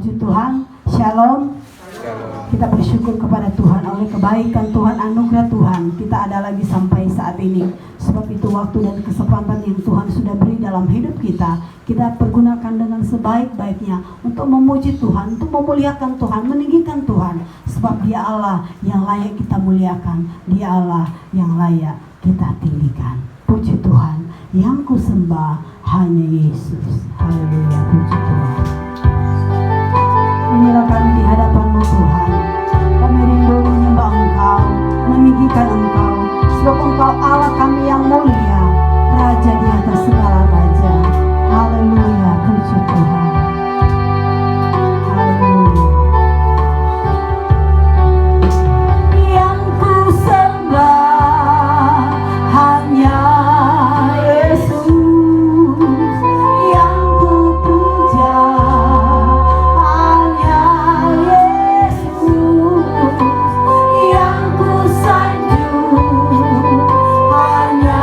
Puji Tuhan. Shalom. Kita bersyukur kepada Tuhan oleh kebaikan Tuhan, anugerah Tuhan. Kita ada lagi sampai saat ini. Sebab itu waktu dan kesempatan yang Tuhan sudah beri dalam hidup kita, kita pergunakan dengan sebaik-baiknya untuk memuji Tuhan, untuk memuliakan Tuhan, meninggikan Tuhan. Sebab Dia Allah yang layak kita muliakan, Dia Allah yang layak kita tinggikan. Puji Tuhan, yang ku sembah hanya Yesus. Haleluya, puji Tuhan. Inilah kami di hadapan-Mu Tuhan. Kami rindu menyembah Engkau, meninggikan Engkau. Sebab Engkau Allah kami yang mulia, Raja di atas segala raja. Haleluya, puji Tuhan. Haleluya. Yang ku sembah hanya Yesus, yang ku puja hanya Yesus, yang ku sanjung hanya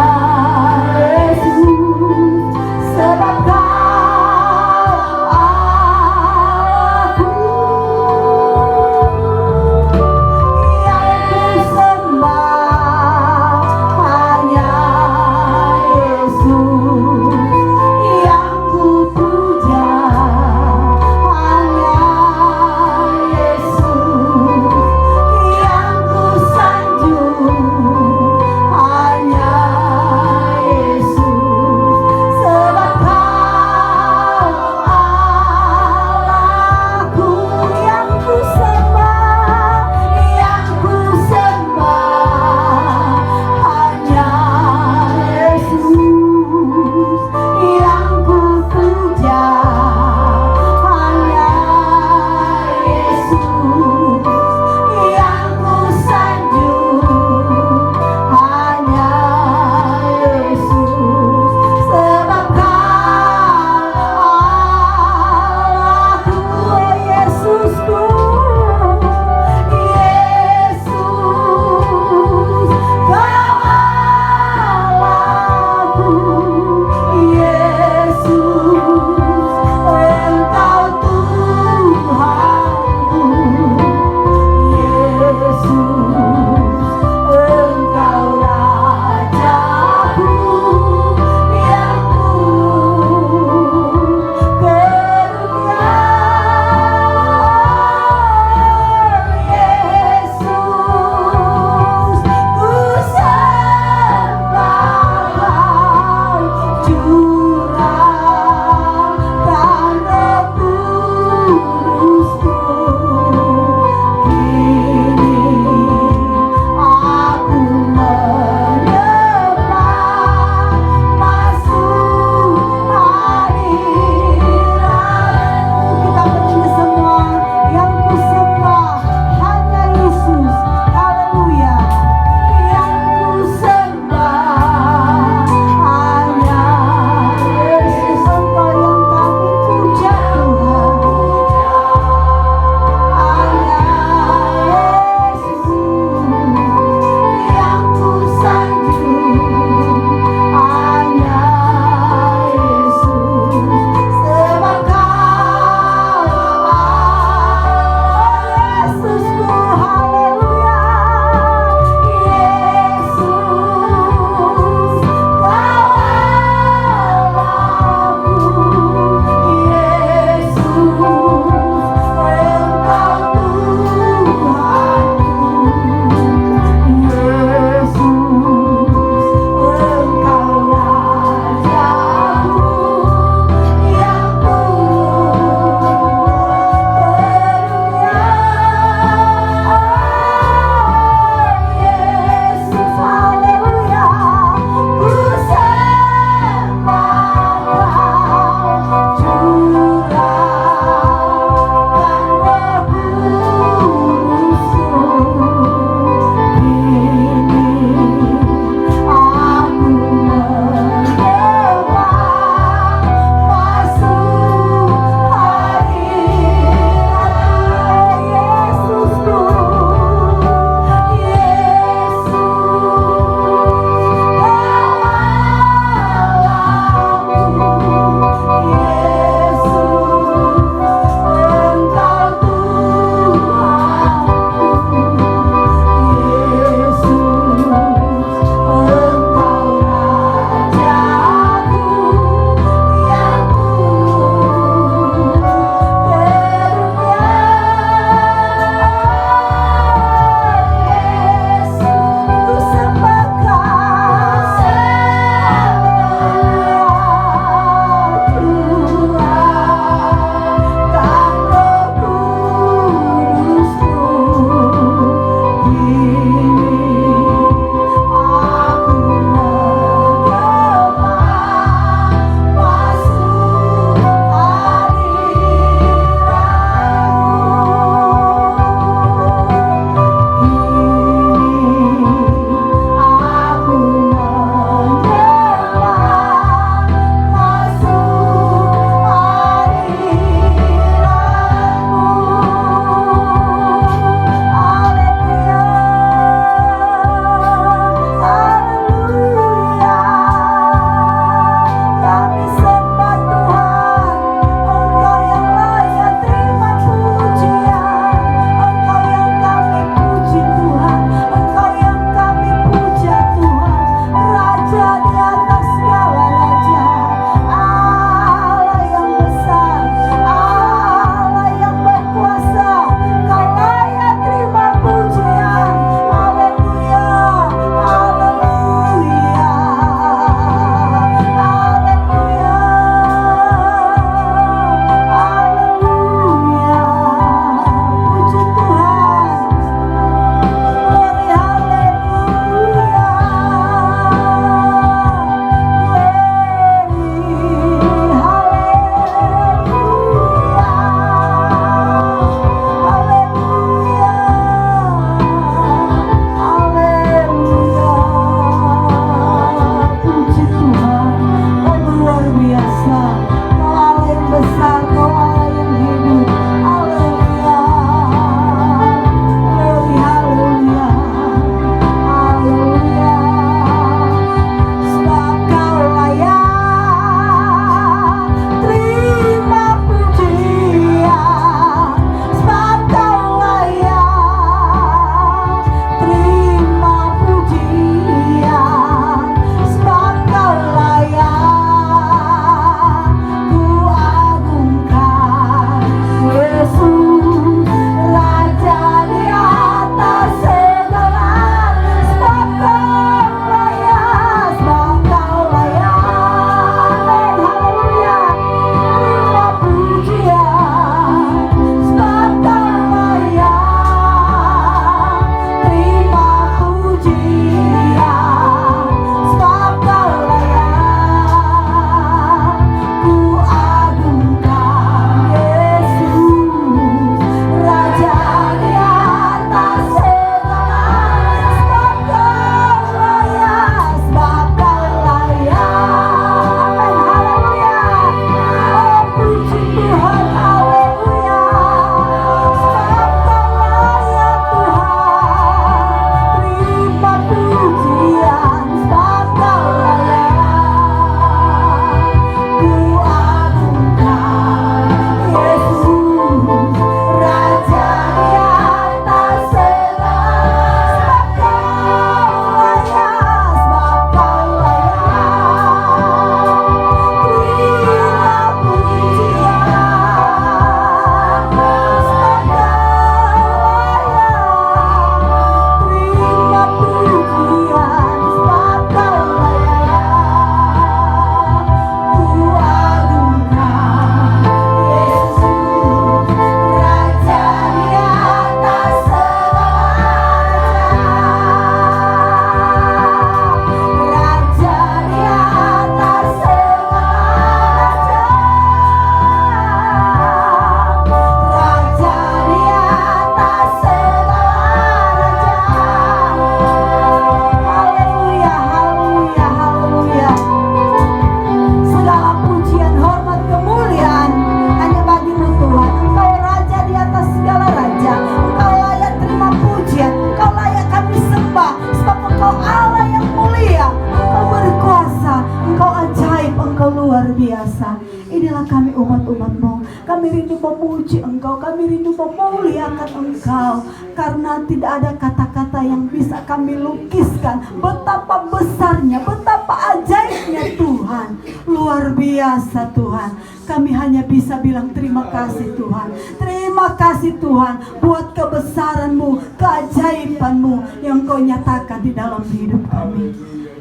kami umat-umat-Mu. Kami rindu memuji Engkau, kami rindu memuliakan Engkau. Karena tidak ada kata-kata yang bisa kami lukiskan betapa besarnya, betapa ajaibnya Tuhan. Luar biasa Tuhan. Kami hanya bisa bilang terima kasih Tuhan. Terima kasih Tuhan buat kebesaran-Mu, keajaiban-Mu yang Kau nyatakan di dalam hidup kami.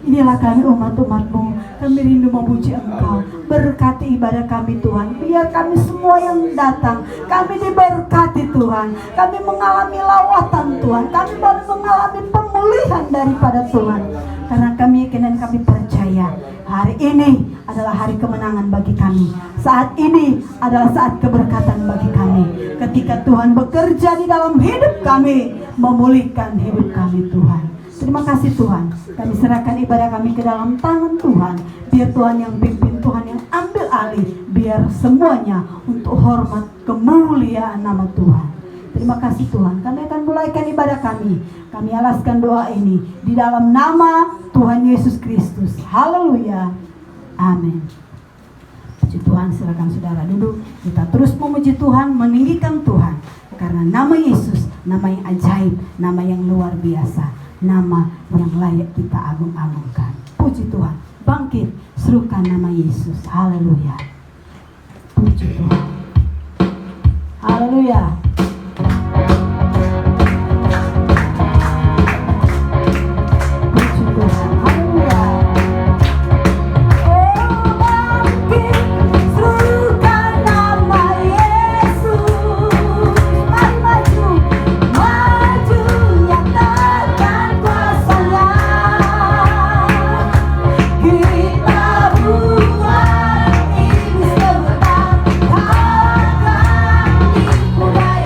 Inilah kami umat-umat-Mu. Kami rindu memuji Engkau. Berkati ibadah kami Tuhan. Biar kami semua yang datang, kami diberkati Tuhan. Kami mengalami lawatan Tuhan. Kami baru mengalami pemulihan daripada Tuhan. Karena kami yakin dan kami percaya hari ini adalah hari kemenangan bagi kami. Saat ini adalah saat keberkatan bagi kami. Ketika Tuhan bekerja di dalam hidup kami, memulihkan hidup kami Tuhan. Terima kasih Tuhan. Kami serahkan ibadah kami ke dalam tangan Tuhan. Biar Tuhan yang pimpin, Tuhan yang ambil alih. Biar semuanya untuk hormat kemuliaan nama Tuhan. Terima kasih Tuhan. Kami akan mulaikan ibadah kami. Kami alaskan doa ini di dalam nama Tuhan Yesus Kristus. Haleluya. Amin. Puji Tuhan, silakan saudara duduk. Kita terus memuji Tuhan, meninggikan Tuhan. Karena nama Yesus, nama yang ajaib, nama yang luar biasa, nama yang layak kita agung-agungkan. Puji Tuhan. Bangkit, serukan nama Yesus. Haleluya. Puji Tuhan. Haleluya. Budaya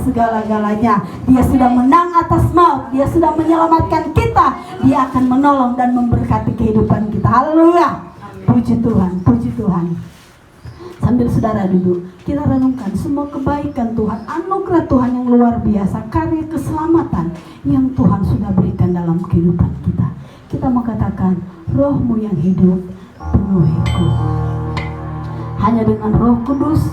atas segala-galanya. Dia sudah menang atas maut. Dia sudah menyelamatkan kita. Dia akan menolong dan memberkati kehidupan kita. Haleluya. Puji Tuhan, puji Tuhan. Sambil saudara duduk, kita renungkan semua kebaikan Tuhan, anugerah Tuhan yang luar biasa, karya keselamatan yang Tuhan sudah berikan dalam kehidupan kita. Kita mau katakan, Roh-Mu yang hidup penuhiku. Hanya dengan Roh Kudus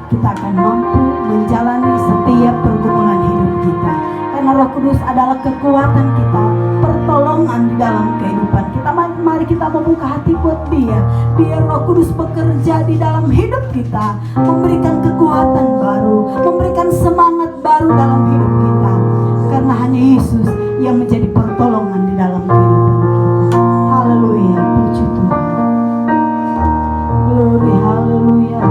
kita akan mampu menjalani setiap pergumulan hidup kita. Karena Roh Kudus adalah kekuatan kita, pertolongan di dalam kehidupan kita. Mari kita membuka hati buat Dia. Biar Roh Kudus bekerja di dalam hidup kita, memberikan kekuatan baru, memberikan semangat baru dalam hidup kita. Karena hanya Yesus yang menjadi pertolongan di dalam kehidupan kita. Haleluya, puji Tuhan. Glory, haleluya.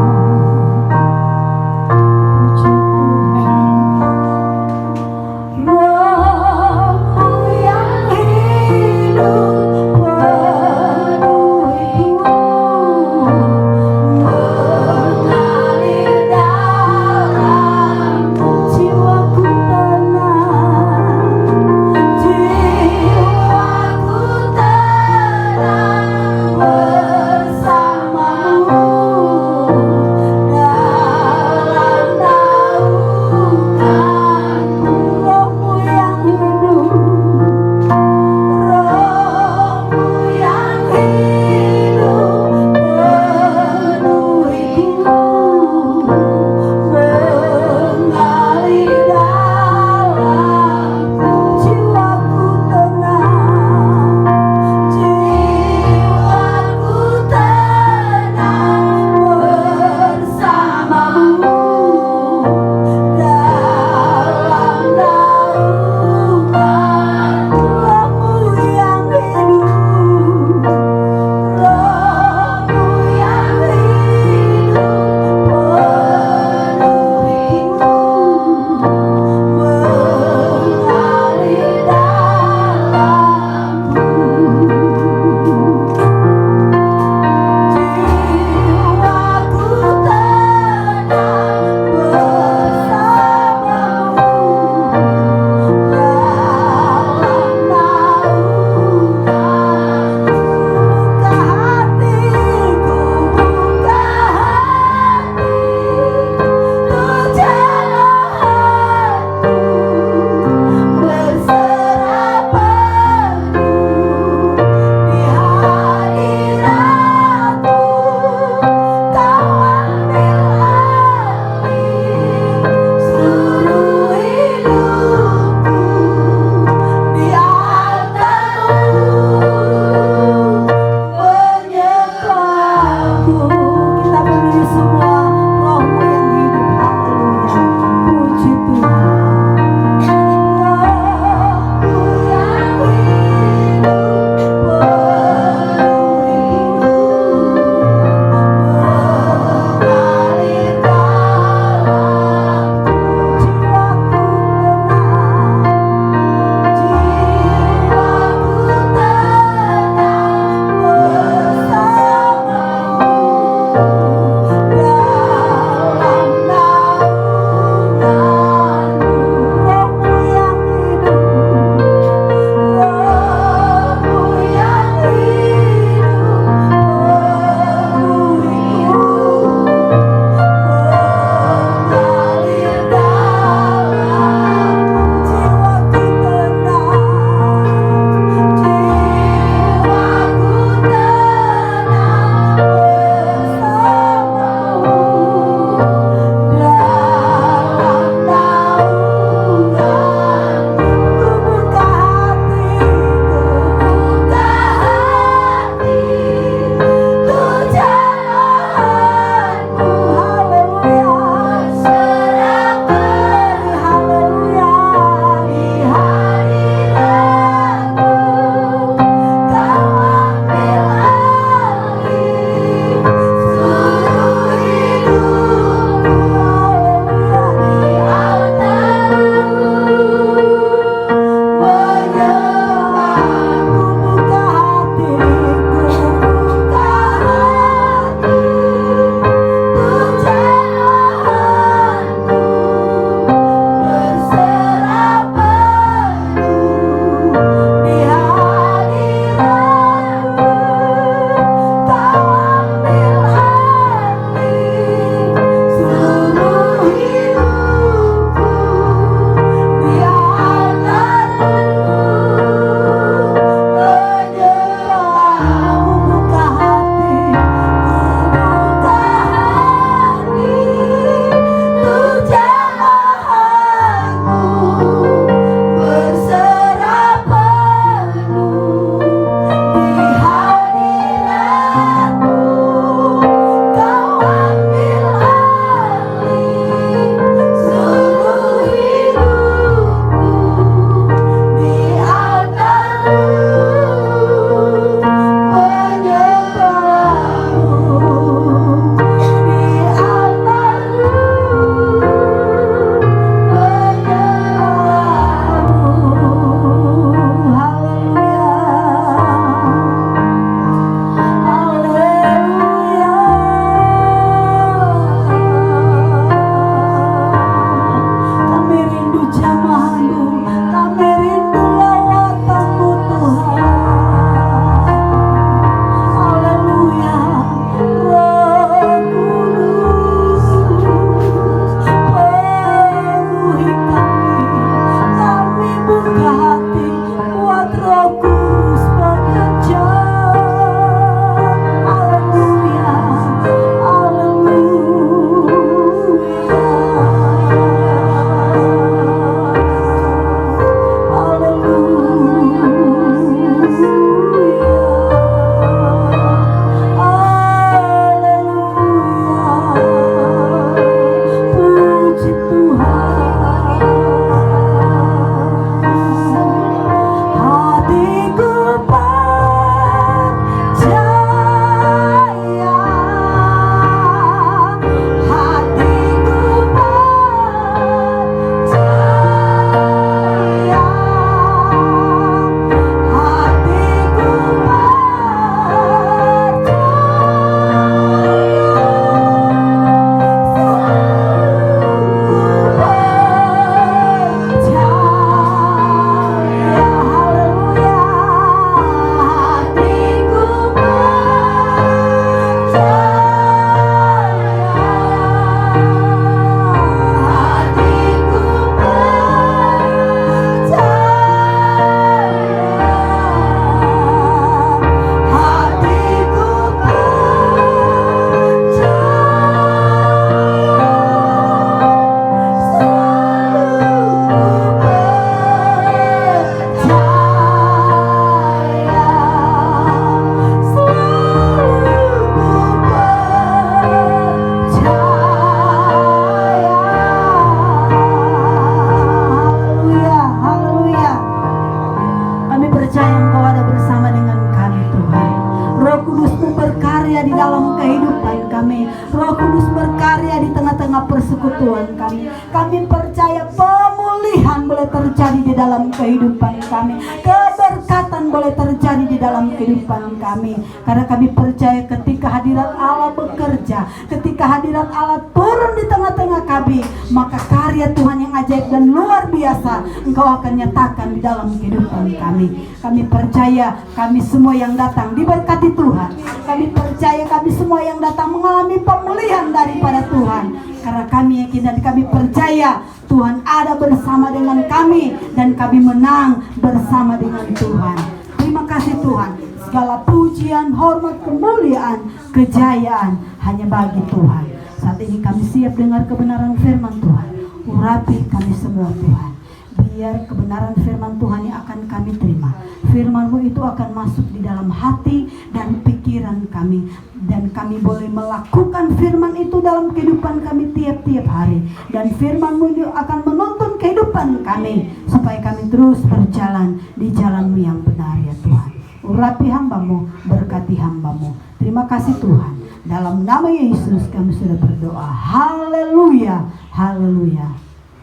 tengah-tengah persekutuan kami. Kami percaya pemulihan boleh terjadi di dalam kehidupan kami, keberkatan boleh terjadi di dalam kehidupan kami. Karena kami percaya ketika hadirat Allah bekerja, ketika hadirat Allah turun di tengah-tengah kami, maka karya Tuhan yang ajaib dan luar biasa Engkau akan nyatakan di dalam kehidupan kami. Kami percaya kami semua yang datang diberkati Tuhan. Kami percaya kami semua yang datang mengalami pemulihan daripada Tuhan. Karena kami yakin dan kami percaya Tuhan ada bersama dengan kami dan kami menang bersama dengan Tuhan. Terima kasih Tuhan. Segala pujian, hormat, kemuliaan, kejayaan hanya bagi Tuhan. Saat ini kami siap dengar kebenaran firman Tuhan. Urapi kami semua Tuhan. Biar kebenaran firman Tuhan yang akan kami terima, firman-Mu itu akan masuk di dalam hati dan pikiran kami, dan kami boleh melakukan firman itu dalam kehidupan kami tiap-tiap hari, dan firman-Mu itu akan menuntun kehidupan kami supaya kami terus berjalan di jalan-Mu yang benar ya Tuhan. Urapi hamba-Mu, berkati hamba-Mu. Terima kasih Tuhan. Dalam nama Yesus kami sudah berdoa. Haleluya, haleluya,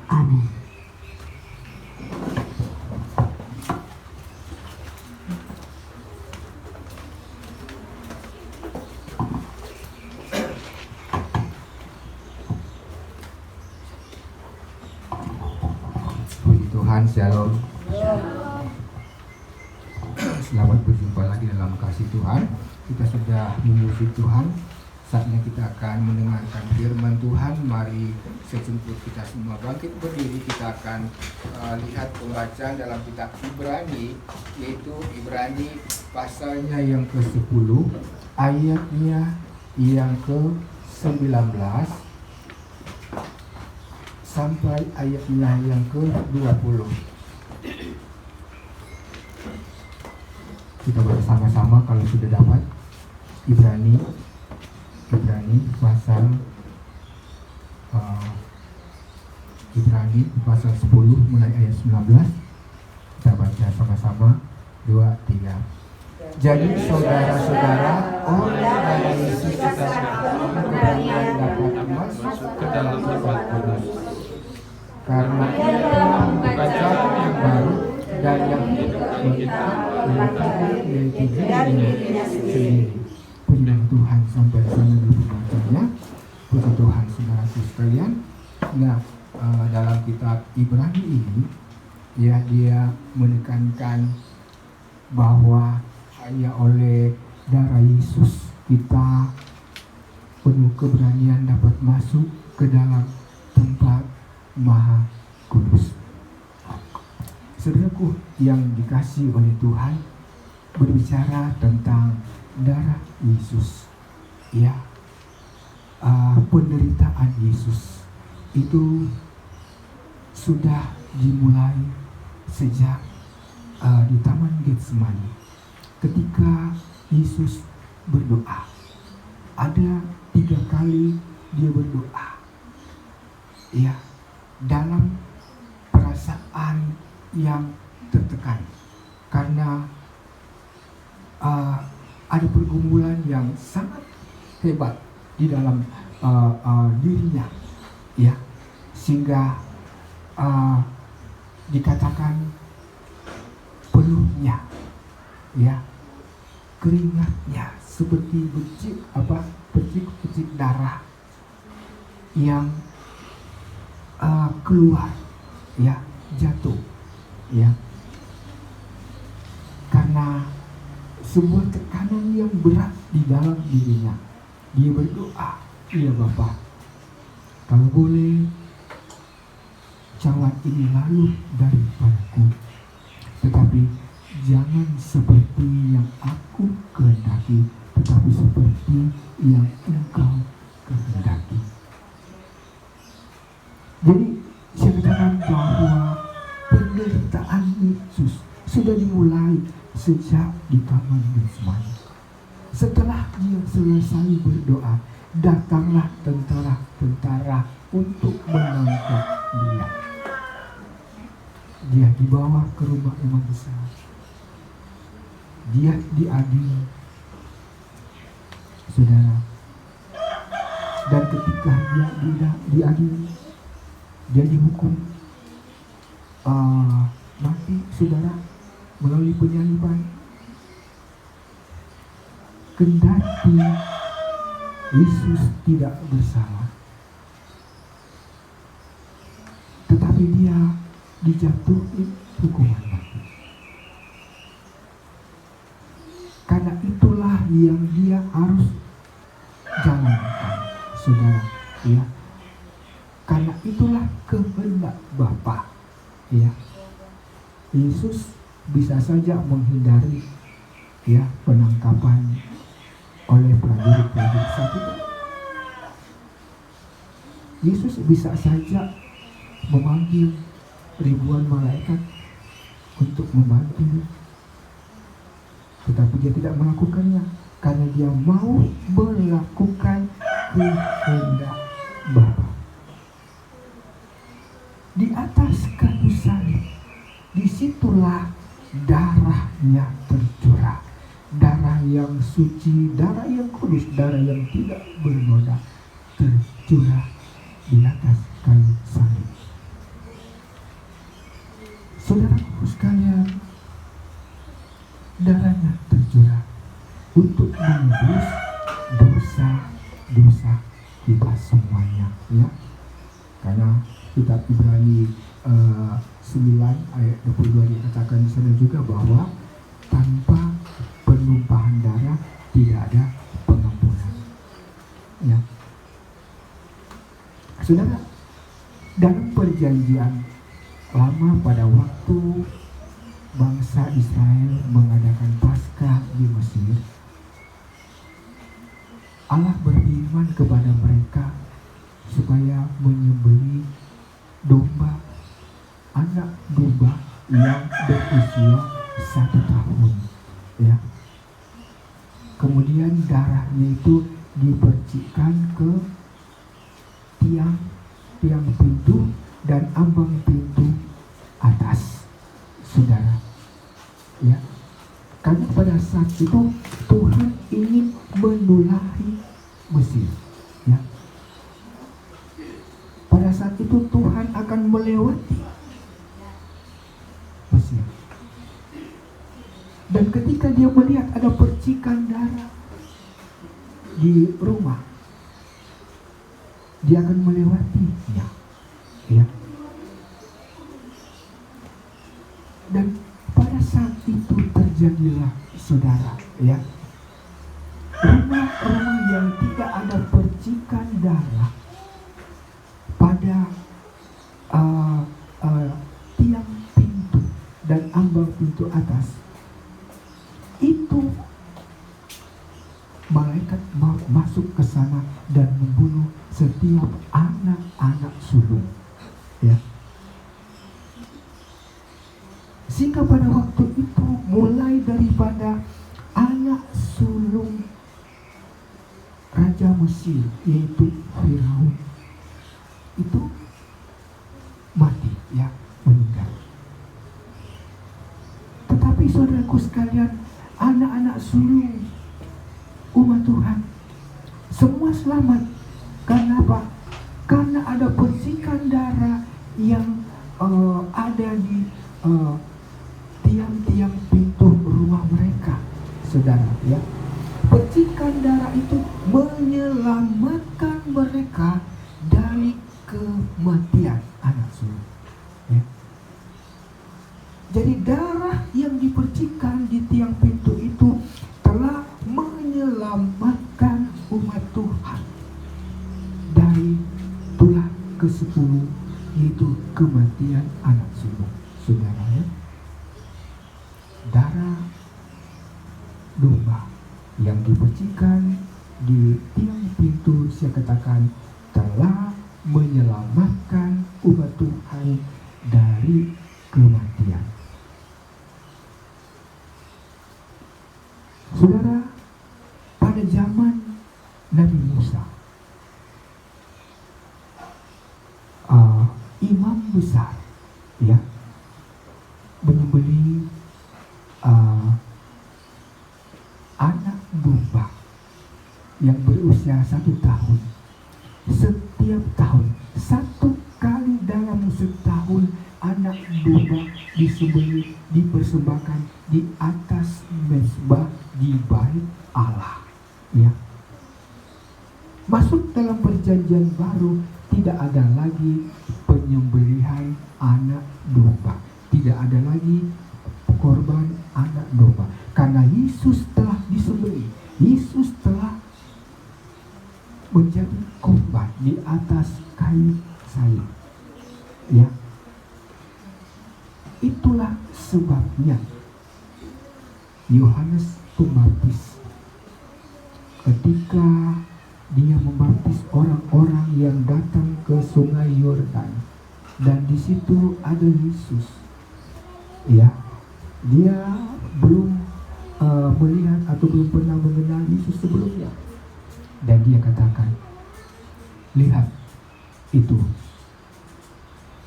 amin. Tuhan, shalom. Selamat berjumpa lagi dalam kasih Tuhan. Kita sudah memuji Tuhan. Saatnya kita akan mendengarkan firman Tuhan. Mari sejemput kita semua bangkit berdiri. Kita akan lihat pembacaan dalam kitab Ibrani, yaitu Ibrani pasalnya yang ke-10, ayatnya yang ke-19 sampai ayatnya yang ke-20. Kita bersama-sama kalau sudah dapat. Ibrani pasal Ibrani pasal 10 mulai ayat 19. Kita baca sama-sama. 2, 3. Jadi saudara-saudara, oleh karena Yesus kita keberanian dapat masuk ke dalam tempat kudus, karena Ia telah membuka jalan yang baru dan yang tidak kita melakukan yaitu dirinya sendiri. Puji Tuhan, sampai sana dulu pembacanya. Puji Tuhan saudaraku sekalian. Nah, dalam kitab Ibrani ini ya, dia menekankan bahwa hanya oleh darah Yesus kita penuh keberanian dapat masuk ke dalam tempat Maha Kudus. Saudaraku yang dikasihi oleh Tuhan, berbicara tentang darah Yesus, ya, penderitaan Yesus itu sudah dimulai sejak di Taman Getsemani, ketika Yesus berdoa. Ada 3 kali dia berdoa, ya, dalam perasaan yang tertekan karena ada pergumulan yang sangat hebat di dalam dirinya, ya, sehingga dikatakan peluhnya, ya, keringatnya seperti percik darah yang keluar, ya, jatuh, ya, karena sebuah tekanan yang berat di dalam dirinya. Dia berdoa, ya Bapa, kalau boleh cawan ini lalu daripadaku, tetapi jangan seperti yang aku kehendaki, tetapi seperti yang Engkau kehendaki. Jadi saya katakan bahwa penderitaan Yesus sudah dimulai sejak di Taman Getsemani. Setelah dia selesai berdoa, datanglah tentara-tentara untuk menangkap dia. Dia dibawa ke rumah imam besar. Dia diadili. Saudara, Dan ketika dia diadili, dia dihukum mati, saudara, melalui penyaliban. Kendati Yesus tidak bersalah, tetapi dia dijatuhi hukuman mati. Karena itulah yang dia harus jalankan, saudara, ya. Karena itulah kehendak Bapa, ya. Yesus bisa saja menghindari, ya, penangkapan oleh prajurit-prajurit saat itu. Yesus bisa saja memanggil ribuan malaikat untuk membantu, tetapi dia tidak melakukannya karena dia mau melakukan kehendak Bapa. Di atas kayu salib, disitulah darahnya tercurah, darah yang suci, darah yang kudus, darah yang tidak bernoda, tercurah di atas kayu salib. Saudaraku sekalian, darahnya tercurah untuk menebus dosa-dosa kita semuanya, ya. Karena kitab Ibrani 9 ayat 22 dikatakan di sana juga bahwa tanpa penumpahan darah tidak ada pengampunan, ya. Saudara, dalam perjanjian lama pada waktu bangsa Israel mengadakan Paskah di Mesir, Allah berfirman kepada mereka supaya menyembelih domba, anak domba yang berusia 1 tahun, ya. Kemudian darahnya itu dipercikkan ke tiang pintu dan ambang pintu atas, saudara, ya. Karena pada saat itu Tuhan ingin menulahi Mesir, ya. Pada saat itu Tuhan akan melewati Mesir. Dan ketika dia melihat ada percikan darah di rumah, dia akan melewatinya, ya. Dan pada saat itu terjadilah, saudara, ya, rumah-rumah yang tidak ada percikan darah pada tiang pintu dan ambang pintu atas itu, malaikat masuk ke sana dan membunuh setiap anak-anak sulung, ya. Sehingga pada waktu itu mulai daripada anak sulung Raja Mesir, yaitu Firaun, itu mati, ya, meninggal. Tetapi saudaraku sekalian, anak-anak sulung umat Tuhan semua selamat. Karena apa? Karena ada percikan darah yang ada di tiang-tiang pintu rumah mereka, saudara, ya. Percikan darah itu menyelamatkan mereka dari kematian anak sulung, ya. Jadi darah yang dipercikan di tiang pintu itu telah menyelamatkan umat Tuhan dari tulah ke-10, yaitu kematian anak sulung, saudara, ya. Darah domba yang dipercikan di tiang pintu, saya katakan, telah menyelamatkan umat Tuhan dari kematian. Saudara, pada zaman Nabi Musa, imam besar, ya, menyembelih anak domba yang berusia 1 tahun disembelih, dipersembahkan di atas mezbah di bait Allah. Ya. Masuk dalam perjanjian baru, tidak ada lagi penyembelihan anak domba, tidak ada lagi korban anak domba, karena Yesus telah disembelih, Yesus telah menjadi korban di atas kayu salib. Ya, itulah sebabnya Yohanes Pembaptis ketika dia membaptis orang-orang yang datang ke Sungai Yordan, dan di situ ada Yesus. Ya, dia belum melihat atau belum pernah mengenal Yesus sebelumnya, dan dia katakan, lihat, itu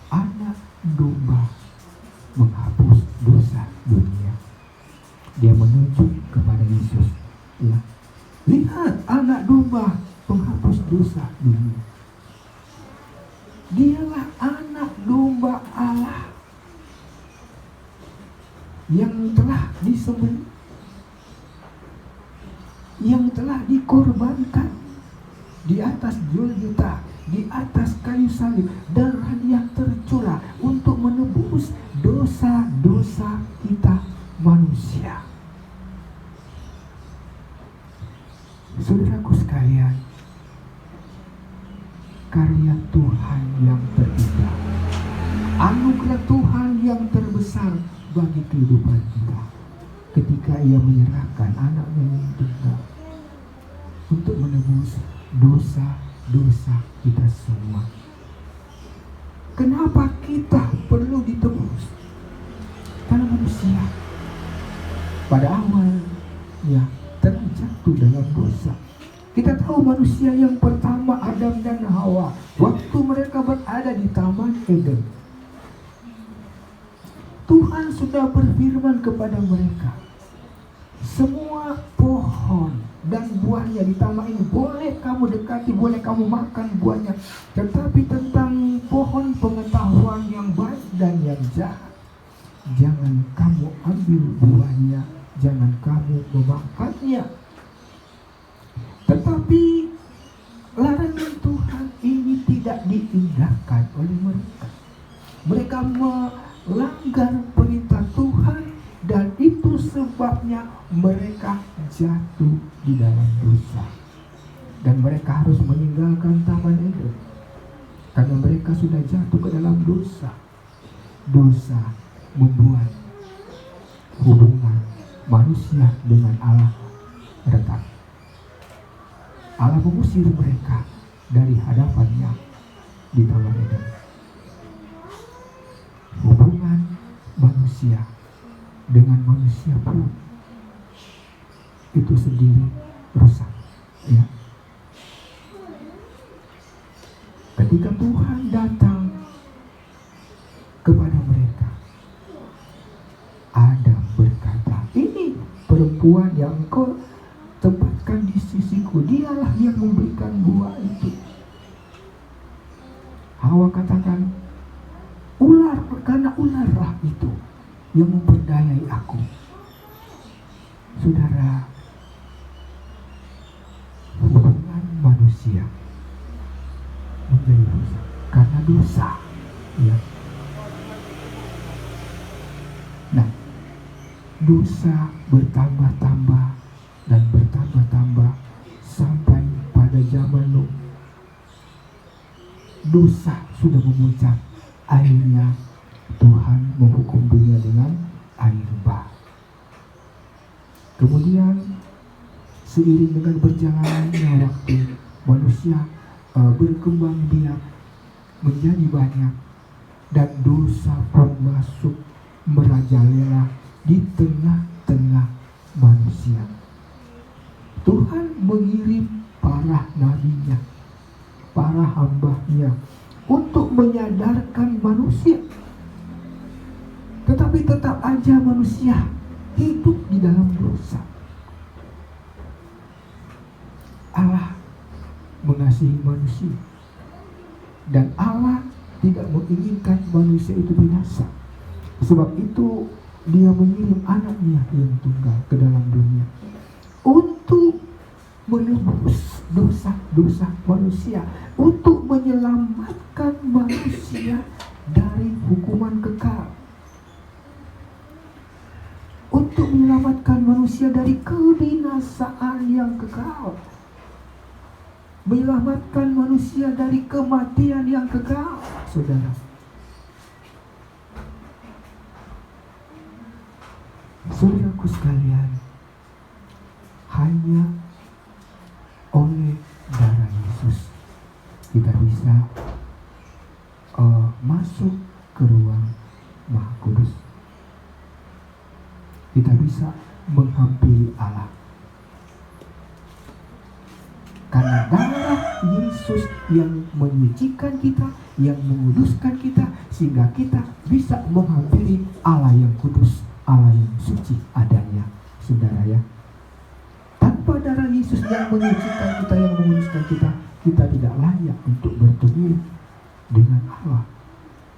anak domba menghapus dosa dunia. Dia menunjuk kepada Yesus. Ya, lihat, anak domba penghapus dosa dunia. Dialah anak domba Allah yang telah disembelih, yang telah dikorbankan di atas Golgota, di atas kayu salib. Darahnya tercurah untuk menebus dosa-dosa kita manusia. Saudaraku sekalian, karya Tuhan yang terindah, anugerah Tuhan yang terbesar bagi kehidupan kita, ketika Ia menyerahkan anaknya yang tunggal untuk menebus dosa-dosa kita semua. Kenapa kita perlu ditebus? Karena manusia pada awal ya terjatuh dalam dosa. Kita tahu manusia yang pertama, Adam dan Hawa, waktu mereka berada di Taman Eden, Tuhan sudah berfirman kepada mereka, semua pohon dan buahnya di taman ini boleh kamu dekati, boleh kamu makan buahnya, tetapi tentang pohon pengetahuan yang baik dan yang jahat, jangan kamu ambil buahnya, jangan kamu memakannya. Tetapi larangan Tuhan ini tidak diindahkan oleh mereka. Mereka melanggar perintah Tuhan, dan itu sebabnya mereka jatuh di dalam dosa. Dan mereka harus meninggalkan Taman Eden karena mereka sudah jatuh ke dalam dosa. Dosa membuat hubungan manusia dengan Allah retak. Allah mengusir mereka dari hadapannya di Taman Eden. Hubungan manusia dengan manusia pun itu sendiri rusak. Ya. Ketika Tuhan datang kepada mereka, Adam berkata, ini perempuan yang kau tempatkan di sisiku, dialah yang memberikan buah itu. Hawa katakan, ular, karena ularlah itu yang memperdayai aku. Saudara, hubungan manusia menjadi rusak karena dosa. Ya. Nah, dosa bertambah-tambah dan bertambah-tambah sampai pada zaman Nuh. Dosa sudah memuncak, akhirnya Tuhan menghukum dunia dengan air bah. Kemudian seiring dengan berjalannya waktu, manusia berkembang biak menjadi banyak, dan dosa pun masuk merajalela di tengah-tengah manusia. Tuhan mengirim para nabinya, para hambanya untuk menyadarkan manusia. Tetapi tetap aja manusia hidup di dalam dosa. Allah mengasihi manusia, dan Allah tidak menginginkan manusia itu binasa. Sebab itu Dia mengirim anaknya yang tunggal ke dalam dunia untuk menebus dosa-dosa manusia, untuk menyelamatkan manusia dari hukuman kekal, untuk menyelamatkan manusia dari kebinasaan yang kekal, menyelamatkan manusia dari kematian yang kekal. Saudara, saudaraku sekalian, hanya oleh darah Yesus kita bisa masuk ke ruang Maha Kudus. Kita bisa menghampiri Allah. Karena darah Yesus yang menyucikan kita, yang menguduskan kita, sehingga kita bisa menghampiri Allah yang kudus, Allah yang suci adanya. Saudara ya, tanpa darah Yesus yang menyucikan kita, yang menguduskan kita, kita tidak layak untuk bertemu dengan Allah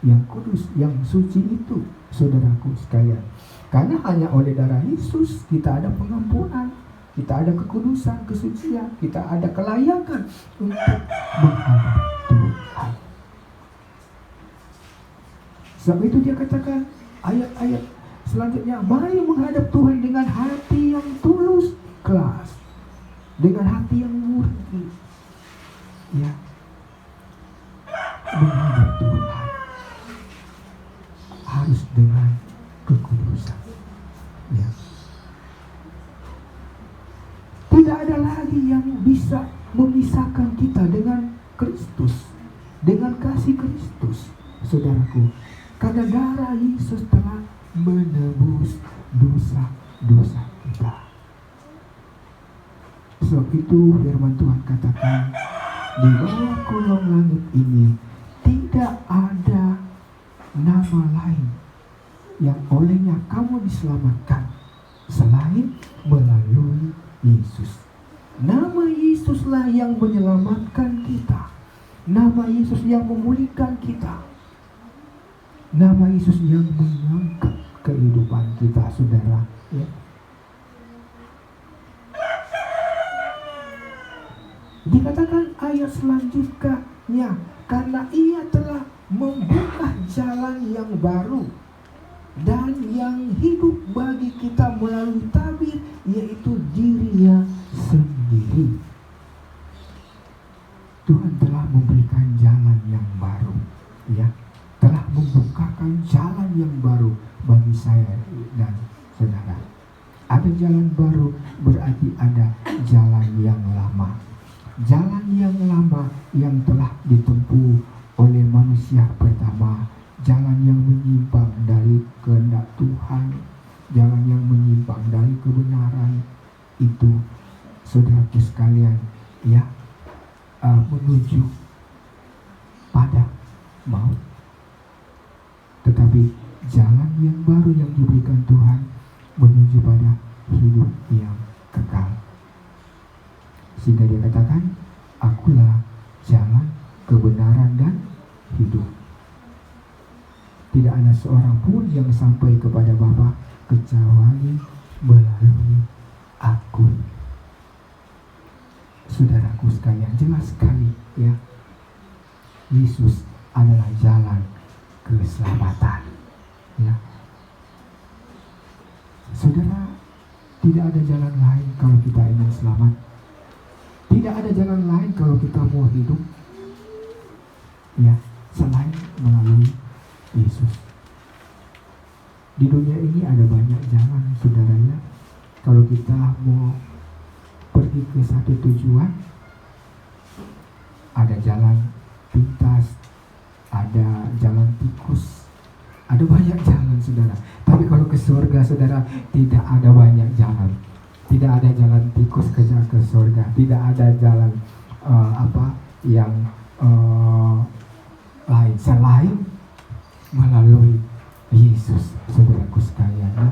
yang kudus, yang suci itu, saudaraku sekalian. Karena hanya oleh darah Yesus kita ada pengampunan, kita ada kekudusan, kesucian, kita ada kelayakan untuk menghadap Tuhan. Sebab itu dia katakan ayat-ayat selanjutnya, mari menghadap Tuhan dengan hati yang tulus, ikhlas, dengan hati yang murni. Ya, menghadap Tuhan harus dengan kekudusan. Ya. Tidak ada lagi yang bisa memisahkan kita dengan Kristus, dengan kasih Kristus, saudaraku. Karena darah Yesus telah menebus dosa-dosa kita. Sebab itu firman Tuhan katakan, di bawah kolong langit ini tidak ada nama lain yang olehnya kamu diselamatkan selain melalui Yesus. Nama Yesuslah yang menyelamatkan kita. Nama Yesus yang memulihkan kita. Nama Yesus yang mengangkat kehidupan kita, saudara. Ya. Dikatakan ayat selanjutnya, karena Ia telah membuka jalan yang baru dan yang hidup bagi kita melalui tabir, yaitu dirinya sendiri. Tuhan telah memberikan jalan yang baru, ya, telah membukakan jalan yang baru bagi saya dan saudara. Ada jalan baru berarti ada jalan yang lama. Jalan yang lama yang telah ditempuh oleh manusia pertama, jalan yang menyimpang dari kehendak Tuhan, jalan yang menyimpang dari kebenaran itu, saudaraku sekalian, ya, menuju pada maut. Tetapi jalan yang baru yang diberikan Tuhan menuju pada hidup yang kekal. Sehingga dia katakan, akulah jalan, kebenaran, dan hidup. Tidak ada seorang pun yang sampai kepada Bapa kecuali melalui aku. Saudaraku sekalian, jelas sekali, ya, Yesus adalah jalan keselamatan. Ya, saudara, tidak ada jalan lain kalau kita ingin selamat. Tidak ada jalan lain kalau kita mau hidup, ya, selain melalui Yesus. Di dunia ini ada banyak jalan, saudaranya. Kalau kita mau pergi ke satu tujuan, ada jalan pintas, ada jalan tikus, ada banyak jalan, saudara. Tapi kalau ke surga, saudara, tidak ada banyak jalan. Tidak ada jalan tikus ke surga. Tidak ada jalan yang lain selain melalui Yesus, saudaraku sekalian. Ya.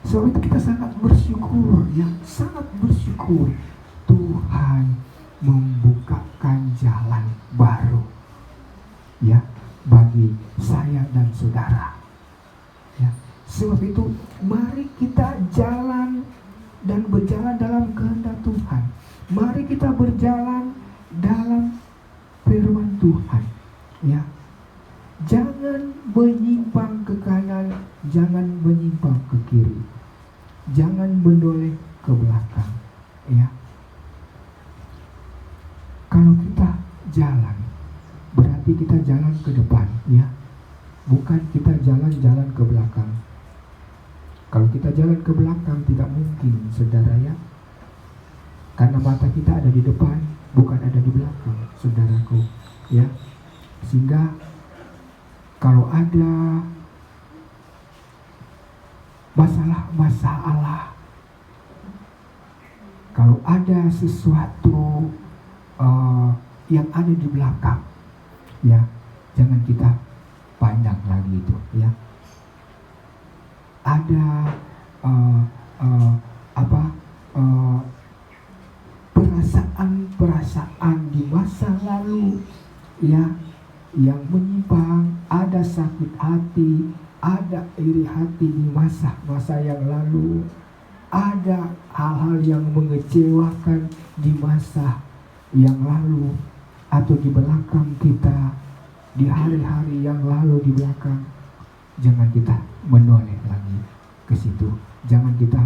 Sebab itu kita sangat bersyukur, ya, sangat bersyukur Tuhan membukakan jalan baru, ya, bagi saya dan saudara. Sebab itu mari kita jalan dan berjalan dalam kehendak Tuhan. Mari kita berjalan dalam firman Tuhan. Ya. Jangan menyimpang ke kanan, jangan menyimpang ke kiri. Jangan menoleh ke belakang. Ya. Kalau kita jalan, berarti kita jalan ke depan, ya. Bukan kita jalan-jalan ke belakang. Kalau kita jalan ke belakang tidak mungkin, saudara, ya. Karena mata kita ada di depan, bukan ada di belakang, saudaraku, ya. Sehingga kalau ada masalah, kalau ada sesuatu yang ada di belakang, ya, jangan kita pandang lagi itu, ya. Ada perasaan di masa lalu, ya, yang menyimpang, ada sakit hati, ada iri hati di masa-masa yang lalu, ada hal-hal yang mengecewakan di masa yang lalu atau di belakang kita, di hari-hari yang lalu di belakang. Jangan kita menoleh lagi ke situ, jangan kita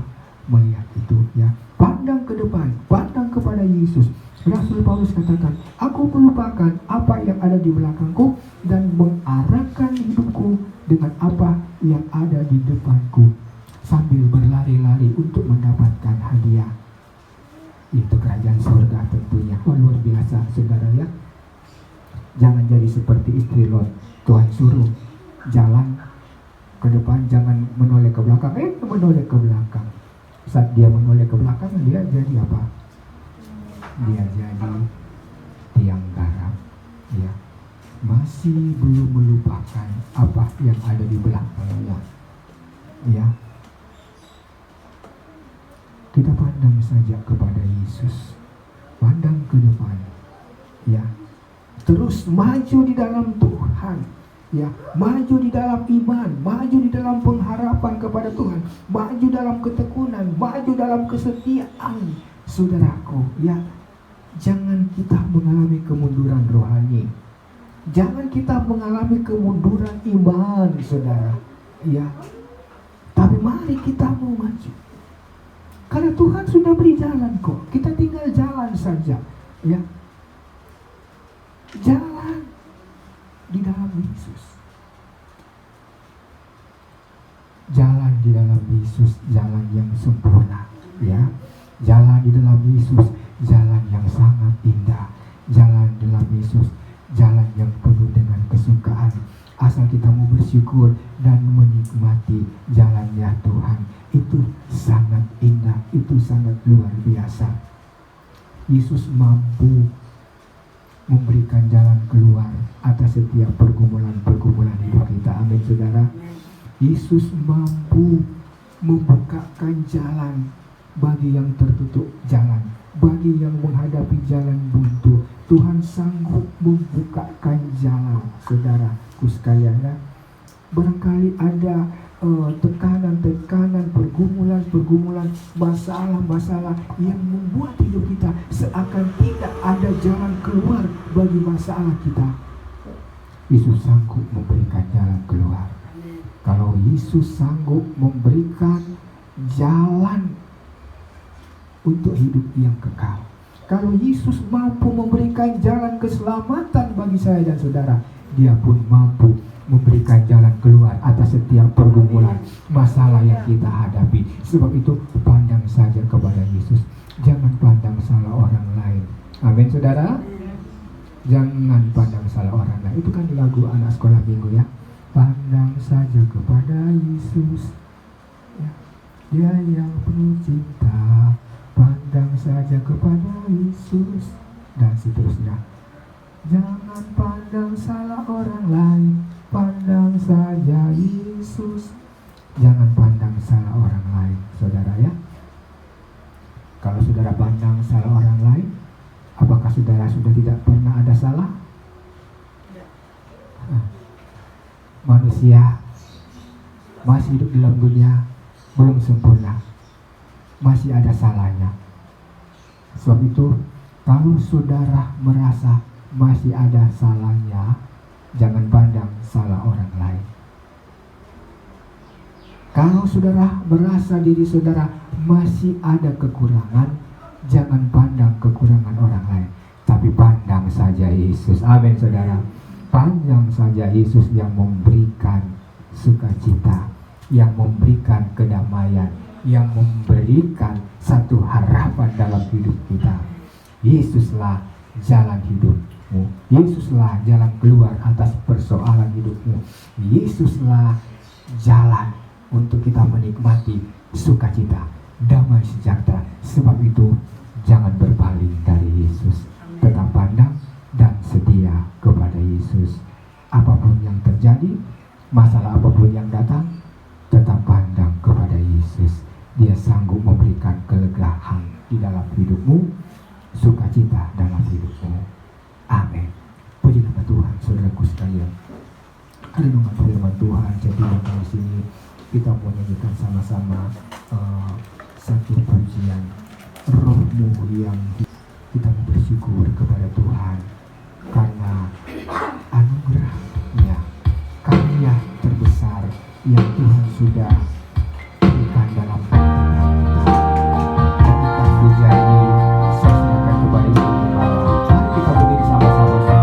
melihat itu, ya. Pandang ke depan, pandang kepada Yesus. Rasul Paulus katakan, aku melupakan apa yang ada di belakangku dan mengarahkan hidupku dengan apa yang ada di depanku, sambil berlari-lari untuk mendapatkan hadiah. Itu kerajaan surga tentunya. Luar biasa, saudara, ya. Jangan jadi seperti istri Lot. Tuhan suruh jalan ke depan, jangan menoleh ke belakang. Menoleh ke belakang. Saat dia menoleh ke belakang, dia jadi apa? Dia jadi tiang garam, ya. Masih belum melupakan apa yang ada di belakangnya, ya. Kita pandang saja kepada Yesus, pandang ke depan, ya. Terus maju di dalam Tuhan, ya. Maju di dalam iman, maju di dalam pengharapan kepada Tuhan, maju dalam ketekunan, maju dalam kesetiaan, saudaraku, ya. Jangan kita mengalami kemunduran rohani, jangan kita mengalami kemunduran iman, saudara, ya. Tapi mari kita mau maju, karena Tuhan sudah beri jalan kok. Kita tinggal jalan saja, ya. Jalan di dalam Yesus. Jalan di dalam Yesus, jalan yang sempurna, ya. Jalan di dalam Yesus, jalan yang sangat indah. Jalan di dalam Yesus, jalan yang penuh dengan kesukaan. Asal kita mau bersyukur dan menikmati jalannya Tuhan, itu sangat indah, itu sangat luar biasa. Yesus mampu memberikan jalan keluar atas setiap pergumulan-pergumulan hidup kita. Amin, saudara. Yesus mampu membukakan jalan bagi yang tertutup jalan, bagi yang menghadapi jalan buntu. Tuhan sanggup membukakan jalan, saudaraku sekalian, ya. Barangkali ada tekanan-tekanan, pergumulan-pergumulan, masalah-masalah yang membuat hidup kita seakan tidak ada jalan keluar bagi masalah kita. Yesus sanggup memberikan jalan keluar. Kalau Yesus sanggup memberikan jalan untuk hidup yang kekal, kalau Yesus mampu memberikan jalan keselamatan bagi saya dan saudara, Dia pun mampu memberikan jalan keluar atas setiap pergumulan, masalah yang kita hadapi. Sebab itu pandang saja kepada Yesus, jangan pandang salah orang lain. Amin, saudara. Jangan pandang salah orang lain. Itu kan lagu anak sekolah minggu, ya. Pandang saja kepada Yesus, ya. Dia yang penuh cinta. Pandang saja kepada Yesus, dan seterusnya. Jangan pandang salah orang lain, pandang saja Yesus. Jangan pandang salah orang lain, saudara, ya. Kalau saudara pandang salah orang lain, apakah saudara sudah tidak pernah ada salah? Manusia masih hidup dalam dunia belum sempurna, masih ada salahnya. Sebab itu, kalau saudara merasa masih ada salahnya, jangan pandang salah orang lain. Kalau saudara merasa diri saudara masih ada kekurangan, jangan pandang kekurangan orang lain, tapi pandang saja Yesus. Amin, saudara. Pandang saja Yesus yang memberikan sukacita, yang memberikan kedamaian, yang memberikan satu harapan dalam hidup kita. Yesuslah jalan hidupmu. Yesuslah jalan keluar atas persoalan hidupmu. Yesuslah jalan untuk kita menikmati sukacita, damai sejahtera. Sebab itu, jangan berpaling dari Yesus. Tetap pandang dan setia kepada Yesus. Apapun yang terjadi, masalah apapun yang datang, tetap pandang kepada Yesus. Dia sanggup memberikan kelegaan di dalam hidupmu, sukacita dalam hidupmu. Amin. Puji nama Tuhan, saudaraku sekalian. Renungan firman Tuhan. Jadi di sini kita mau nyanyikan sama-sama satu pujian, Rohmu yang kita bersyukur kepada Tuhan karena anugerah-Nya, karya terbesar yang Tuhan sudah berikan dalam kita. Ketika pujian ini saya serahkan kepada Ibu Gembala. Mari kita berdiri sama-sama semua.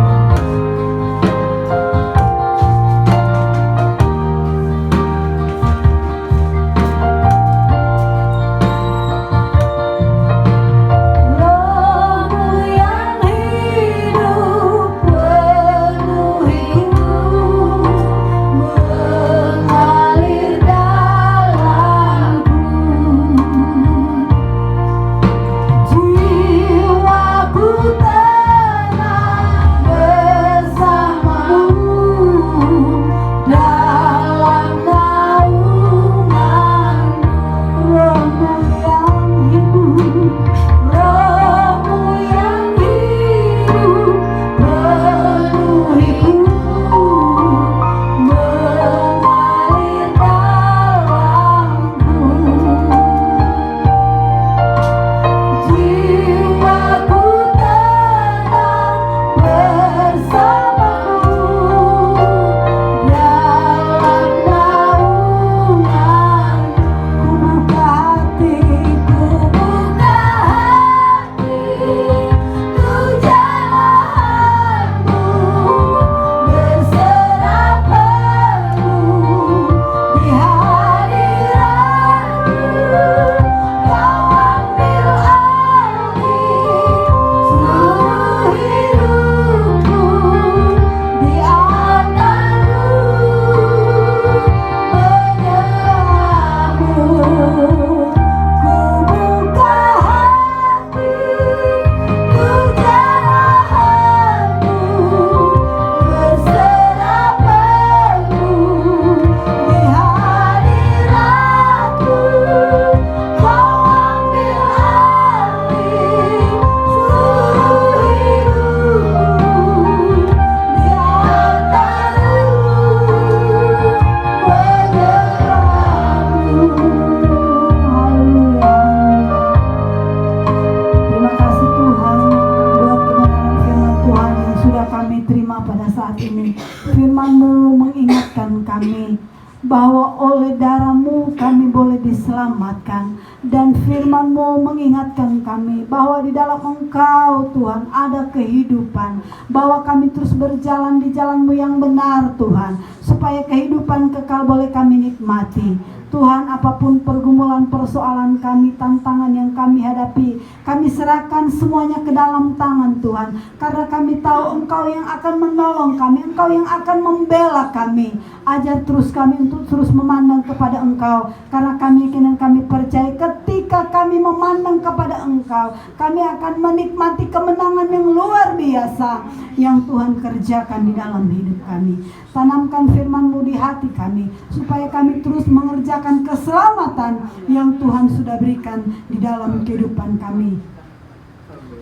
Firman-Mu mengingatkan kami bahwa oleh darah-Mu kami boleh diselamatkan, dan firman-Mu mengingatkan kami bahwa di dalam Engkau Tuhan ada kehidupan, bahwa kami terus berjalan di jalan-Mu yang benar Tuhan, supaya kehidupan kekal boleh kami nikmati. Tuhan, apapun pergumulan, persoalan kami, tantangan yang kami hadapi, kami serahkan semuanya ke dalam tangan Tuhan, karena kami tahu Engkau yang akan menolong kami, Engkau yang akan membela kami. Ajar terus kami untuk terus memandang kepada Engkau, karena kami yakin dan kami percaya ketika kami memandang kepada Engkau, kami akan menikmati kemenangan yang luar biasa yang Tuhan kerjakan di dalam hidup kami. Tanamkan firman-Mu di hati kami, supaya kami terus mengerjakan keselamatan yang Tuhan sudah berikan di dalam kehidupan kami.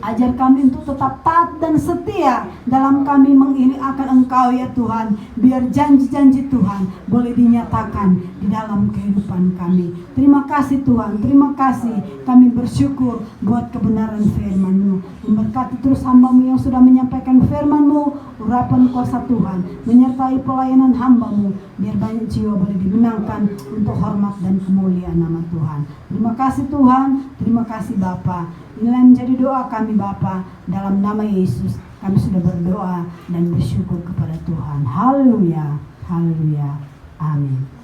Ajar kami untuk tetap taat dan setia dalam kami akan Engkau ya Tuhan. Biar janji-janji Tuhan boleh dinyatakan di dalam kehidupan kami. Terima kasih Tuhan, terima kasih. Kami bersyukur buat kebenaran firman-Mu. Memberkati terus hamba-Mu yang sudah menyampaikan firman-Mu, urapan kuasa Tuhan, menyertai pelayanan hamba-Mu. Biar banyak jiwa boleh dimenangkan untuk hormat dan kemuliaan nama Tuhan. Terima kasih Tuhan, terima kasih Bapa. Inilah menjadi doa kami Bapa, dalam nama Yesus kami sudah berdoa dan bersyukur kepada Tuhan. Haleluya, haleluya, amin.